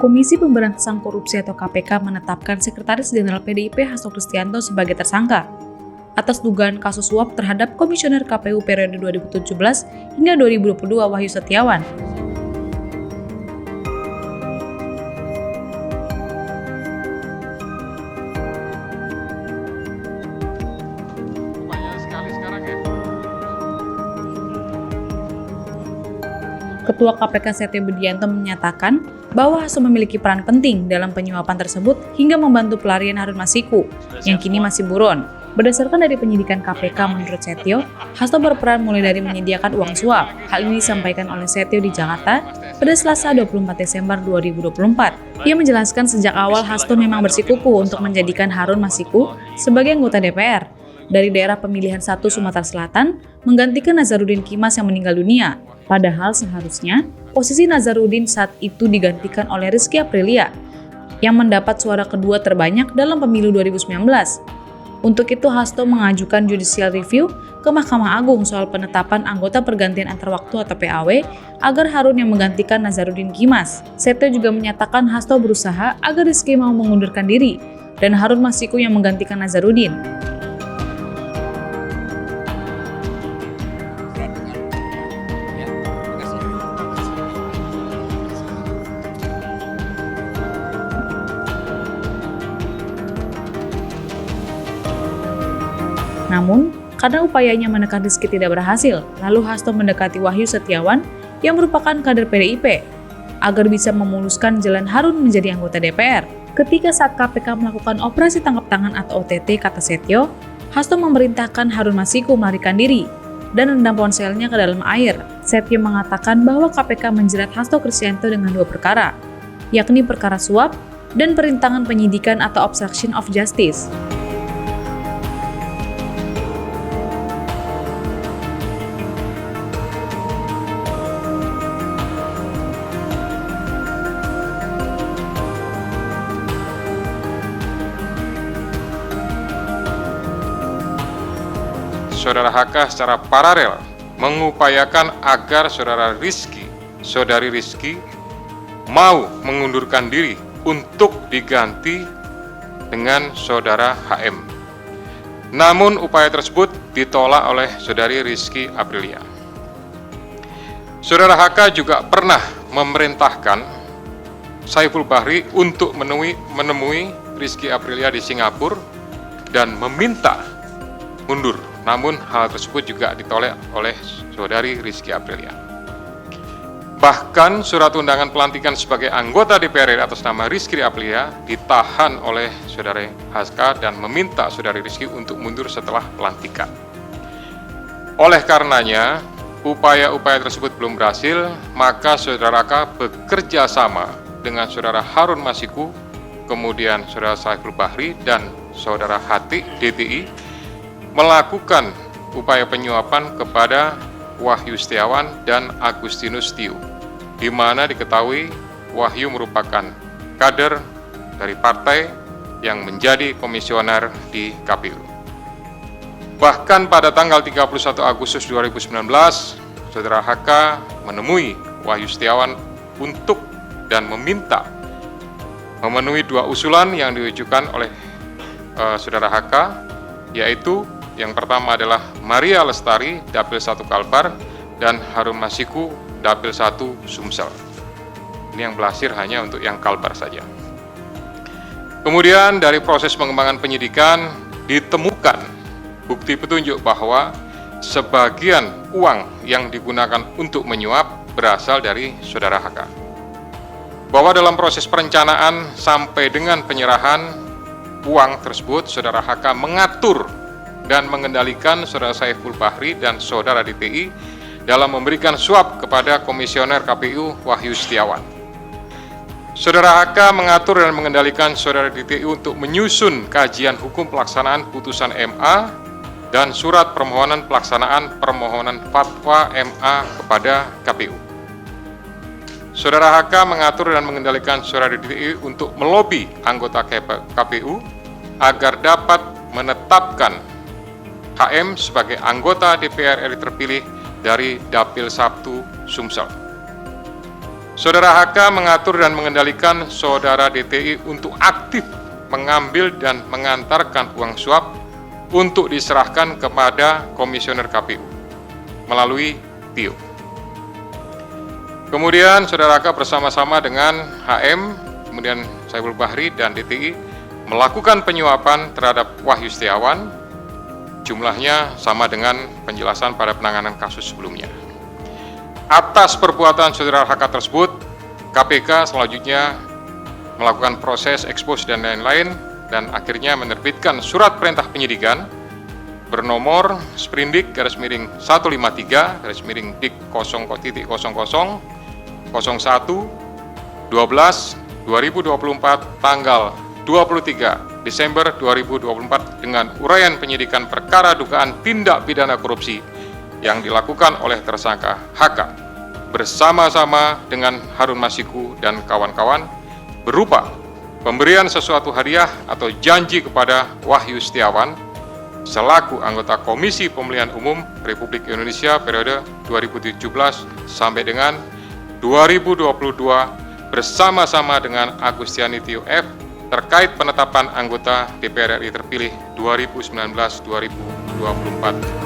Komisi Pemberantasan Korupsi atau KPK menetapkan Sekretaris Jenderal PDIP Hasto Kristianto sebagai tersangka atas dugaan kasus suap terhadap Komisioner KPU periode 2017 hingga 2022 Wahyu Setiawan. Ketua KPK Setio Budianto menyatakan bahwa Hasto memiliki peran penting dalam penyuapan tersebut hingga membantu pelarian Harun Masiku yang kini masih buron. Berdasarkan dari penyidikan KPK, menurut Setio, Hasto berperan mulai dari menyediakan uang suap. Hal ini disampaikan oleh Setio di Jakarta pada Selasa 24 Desember 2024. Ia menjelaskan sejak awal Hasto memang bersikukuh untuk menjadikan Harun Masiku sebagai anggota DPR dari daerah pemilihan 1 Sumatera Selatan menggantikan Nazarudin Kimas yang meninggal dunia. Padahal seharusnya posisi Nazarudin saat itu digantikan oleh Rizky Aprilia yang mendapat suara kedua terbanyak dalam pemilu 2019. Untuk itu Hasto mengajukan judicial review ke Mahkamah Agung soal penetapan anggota pergantian antar waktu atau PAW agar Harun yang menggantikan Nazarudin Kimas. Setio juga menyatakan Hasto berusaha agar Rizky mau mengundurkan diri dan Harun Masiku yang menggantikan Nazarudin. Namun, karena upayanya menekan Rizky tidak berhasil, lalu Hasto mendekati Wahyu Setiawan yang merupakan kader PDIP agar bisa memuluskan jalan Harun menjadi anggota DPR. Ketika saat KPK melakukan operasi tangkap tangan atau OTT, kata Setio, Hasto memerintahkan Harun Masiku melarikan diri dan rendam ponselnya ke dalam air. Setio mengatakan bahwa KPK menjerat Hasto Kristianto dengan 2 perkara, yakni perkara suap dan perintangan penyidikan atau obstruction of justice. Saudara HK secara paralel mengupayakan agar saudari Rizky mau mengundurkan diri untuk diganti dengan saudara HM. Namun upaya tersebut ditolak oleh saudari Rizky Aprilia. Saudara HK juga pernah memerintahkan Saiful Bahri untuk menemui Rizky Aprilia di Singapura dan meminta mundur. Namun hal tersebut juga ditolak oleh saudari Rizky Aprilia. Bahkan surat undangan pelantikan sebagai anggota DPR RI atas nama Rizky Aprilia ditahan oleh saudari HK dan meminta saudari Rizky untuk mundur setelah pelantikan. Oleh karenanya, upaya-upaya tersebut belum berhasil, maka saudara K bekerja sama dengan saudara Harun Masiku, kemudian saudara Saiful Bahri dan saudara Hati DTI melakukan upaya penyuapan kepada Wahyu Setiawan dan Agustinus Tio, di mana diketahui Wahyu merupakan kader dari partai yang menjadi komisioner di KPU. Bahkan pada tanggal 31 Agustus 2019, saudara HK menemui Wahyu Setiawan untuk dan meminta memenuhi 2 usulan yang diajukan oleh saudara HK, yaitu yang pertama adalah Maria Lestari, Dapil 1 Kalbar, dan Harun Masiku, Dapil 1 Sumsel. Ini yang belasir hanya untuk yang Kalbar saja. Kemudian dari proses pengembangan penyidikan ditemukan bukti petunjuk bahwa sebagian uang yang digunakan untuk menyuap berasal dari saudara HK. Bahwa dalam proses perencanaan sampai dengan penyerahan uang tersebut, saudara HK mengatur dan mengendalikan saudara Saiful Bahri dan saudara DTI dalam memberikan suap kepada komisioner KPU Wahyu Setiawan. Saudara HK mengatur dan mengendalikan saudara DTI untuk menyusun kajian hukum pelaksanaan putusan MA dan surat permohonan pelaksanaan permohonan fatwa MA kepada KPU. Saudara HK mengatur dan mengendalikan saudara DTI untuk melobi anggota KPU agar dapat menetapkan HM sebagai anggota DPR RI terpilih dari Dapil 1 Sumsel. Saudara HK mengatur dan mengendalikan saudara DTI untuk aktif mengambil dan mengantarkan uang suap untuk diserahkan kepada Komisioner KPU melalui TIO. Kemudian saudara HK bersama-sama dengan HM, kemudian Saiful Bahri dan DTI melakukan penyuapan terhadap Wahyu Setiawan, jumlahnya sama dengan penjelasan pada penanganan kasus sebelumnya. Atas perbuatan saudara HK tersebut, KPK selanjutnya melakukan proses ekspos dan lain-lain dan akhirnya menerbitkan surat perintah penyidikan bernomor Sprindik /153/Dik 0.00 01 12/2024 tanggal 23 Desember 2024 dengan uraian penyidikan perkara dugaan tindak pidana korupsi yang dilakukan oleh tersangka HK bersama-sama dengan Harun Masiku dan kawan-kawan berupa pemberian sesuatu hadiah atau janji kepada Wahyu Setiawan selaku anggota Komisi Pemilihan Umum Republik Indonesia periode 2017 sampai dengan 2022 bersama-sama dengan Agustiani Tio F terkait penetapan anggota DPR RI terpilih 2019-2024